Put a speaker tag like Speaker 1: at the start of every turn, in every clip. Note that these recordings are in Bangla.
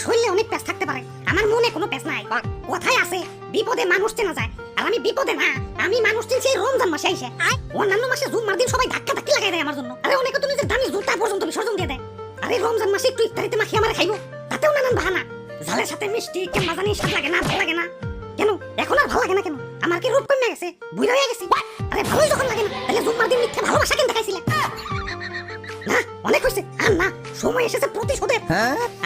Speaker 1: শরীরে অনেক প্যাচ থাকতে পারে, আমার মনে কোনো প্যাচ নাই। কথায় আছে বিপদে মানুষ চেনা যায়, আর আমি বিপদে না, আমি মানুষ চিনছি এই রমজান মাসে আইসে। অন্যান্য মাসে জুম্মার দিন সবাই ধাক্কা ধাক্কি লাগাই দেয় আমার জন্য, আরে অনেকে তো নিজের দামি জুতা পর্যন্ত বিসর্জন দিয়ে দেয়। আর এই রমজান মাসে একটু ইফতারিতে মাখিয়ে আমার খাইবো, তাতেও নানান বাহানা। ঝালের সাথে মিষ্টি কেমন জানি স্বাদ লাগে না, ভালো লাগে না কেন? এখন আর ভালো লাগে না কেন? আমার কি রূপ কমে গেছে, বুড়া হয়ে গেছি? আরে ভালোই যখন লাগে না, তাহলে জুম্মার দিন মিথ্যা ভালোবাসা কেন দেখাইছিলে? না অনেক হইছে, আর না, সময় এসেছে প্রতিশোধের।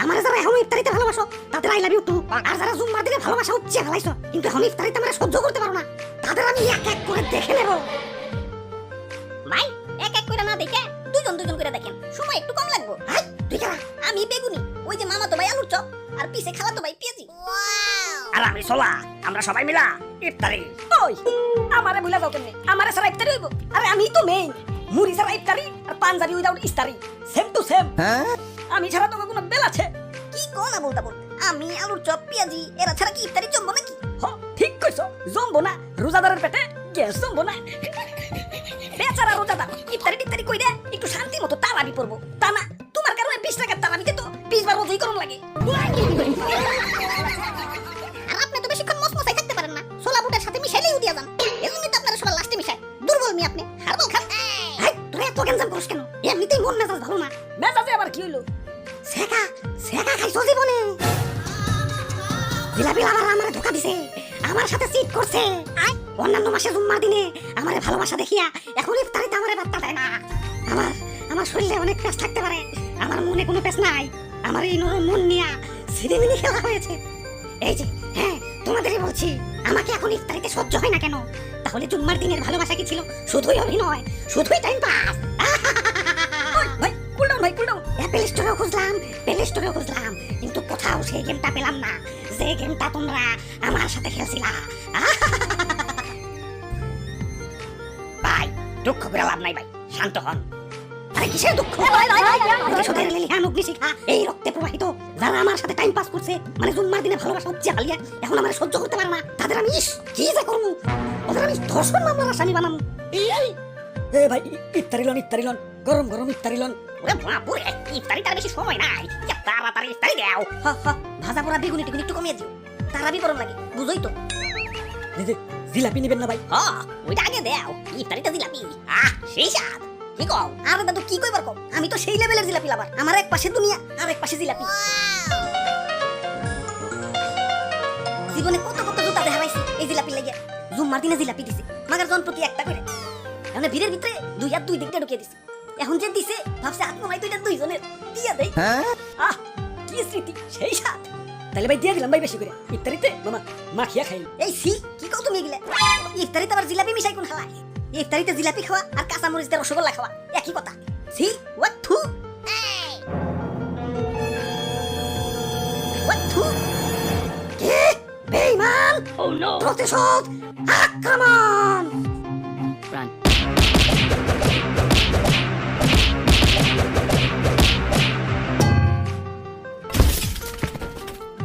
Speaker 1: আমার যারা এখন ইফতারিতে ভালোবাসো তাদের আই লাভ ইউ টু, আর যারা জুম্মার দিনে ভালোবাসা উচ্চে ফেলাইছো কিন্তু এখন ইফতারিতে আমরা সহ্য করতে পারো না, তাদের আমি এক এক করে দেখে নেব।
Speaker 2: ভাই এক এক করে না দেখে দুজন দুজন করে দেখেন, সময় একটু কম লাগবে।
Speaker 1: হাই তুই কারা?
Speaker 2: আমি বেগুনি, ওই যে মামা তো ভাই আলুর চপ, আর পিছে খালা তো ভাই পেঁয়াজি।
Speaker 3: আর আমি সোলা, আমরা সবাই মিলা ইফতারি।
Speaker 2: ওই আমারে ভুলে যাও কেমনে? আমারে সারা ইফতারি হইব? আরে আমি তো মেইন, মুড়ি সারা ইফতারি আর পাঞ্জাবি উইদাউট ইফতারি, সেম টু সেম। আমি ছাড়া তো কোনো বেল আছে? কি কোন না বলতা বল, আমি আলুর চপ পেঁয়াজি এরা ছাড়া কি ইফতারি জমবো নাকি? হ ঠিক কইছো, জমবো না, রোজাদারের পেটে গ্যাস জমবো না। বেচারা রোজাদার ইফতারি টিফতারি কইরা একটু শান্তি মতো তারাবি পড়বো, তা না তোমার কারণে 20 টাকার তারাবিতে তো 20 বার রোজাই করুন লাগে। আর আপনি তো বেশিক্ষণ মসমসাই থাকতে পারেন না, ছোলা বুটের সাথে মিশাইলেই উদিয়া যান, এজন্যই তো আপনারা সবার লাস্টে মিশায়। দুর্বল মি আপনি, হারবল খান।
Speaker 1: হাই তুই এত গেঞ্জাম করিস কেন? এমনিতেই মন মেজাজ ভালো না।
Speaker 2: মেজাজে আবার কি হইলো?
Speaker 1: শেখা শেখা খাইছো জীবনে? জিলাপি লাভার আমারে ধোকা দিছে, আমার সাথে চিট করছে। অন্যান্য মাসে জুম্মার দিনে আমারে ভালোবাসা দেখিয়া এখন ইফতারিতে আমারে বার্তা দেয় না। আমার আমার শরীরে অনেক পেঁচ থাকতে পারে, আমার মনে কোনো পেঁচ নাই। আমার এই নরম মন নিয়া সিনেমিনি খেলা হয়েছে। এই যে হ্যাঁ তোমাদেরই বলছি, আমাকে এখন ইফতারিতে সহ্য হয় না কেন? তাহলে জুম্মার দিনের ভালোবাসা কি ছিল? শুধুই অভিনয়, শুধুই টাইম পাস।
Speaker 2: ভাই কুল ডাউন, ভাই কুল ডাউন।
Speaker 1: অ্যাপল স্টোরেও খুঁজলাম, প্লে স্টোরেও খুঁজলাম, কিন্তু কোথাও সেই গেমটা পেলাম না, যে গেমটা তোমরা আমার সাথে খেলছিলা।
Speaker 3: ভাই দুঃখ করে লাভ নাই ভাই, শান্ত হন।
Speaker 1: আরে কিসের দুঃখ? প্রতিশোধের লেলিহান অগ্নিশিখা এই রক্তে প্রবাহিত। যারা আমার সাথে টাইম পাস করছে, মানে জুম্মার দিনে ভালোবাসা হচ্ছে হালিয়া, এখন আমার সহ্য করতে পারে না, তাদের আমি কি যে করবো? ওদের আমি ধর্ষণ মামলার আসামি বানাবো।
Speaker 2: এ ভাই ইফতারি লন, গরম গরম ইফতারি লন।
Speaker 3: ওরে বাপুরে, ইফতারিটার বেশি সময় নাই, তাড়াতাড়ি ইফতারি দাও।
Speaker 2: হা হা, ভাজা পোড়া বেগুনি টিগুনি একটু কমিয়ে দিও, তারাবি গরম লাগে, বুঝোই তো। জিলাপি নিবেন না ভাই?
Speaker 3: হ্যাঁ ওইটা আগে দাও, ইফতারিটা জিলাপি, সেই স্বাদ। কি কও?
Speaker 2: আরে দাদু কি কইবার কও, আমি তো সেই লেভেলের জিলাপি লাভার, আমার এক পাশে দুনিয়া আর এক পাশে জিলাপি। জীবনে কত কত জুতা দেখাইছি এই জিলাপি লাগে, জুম্মার দিনে জিলাপি দিছে, মাগার জন প্রতি একটা করে। এখন ভিড়ের ভিতরে দুই হাত দুই দিকটা ঢুকিয়ে দিছে, এখন যে দিছে ভাবছে আত্মমাই দুইটা দুইজনের দিয়া দেই। আহ কি স্মৃতি, সেই স্বাদ। তাহলে ভাই দিয়ে দিলাম ভাই বেশি করে, ইফতারিতে মামা মাখিয়া খাই। এই সি কি কও তুমি এগুলা? ইফতারিতে আবার জিলাপি মিশাই কোন খাওয়া? ইফতারিতে জিলাপি খাওয়া আর কাঁচা মরিচ দিয়ে রসগোল্লা খাওয়া একই কথা। সি হোয়াট থু, হোয়াট থু।
Speaker 1: কি বেঈমান!
Speaker 3: ও নো,
Speaker 1: প্রতিশোধ, আক্রমণ!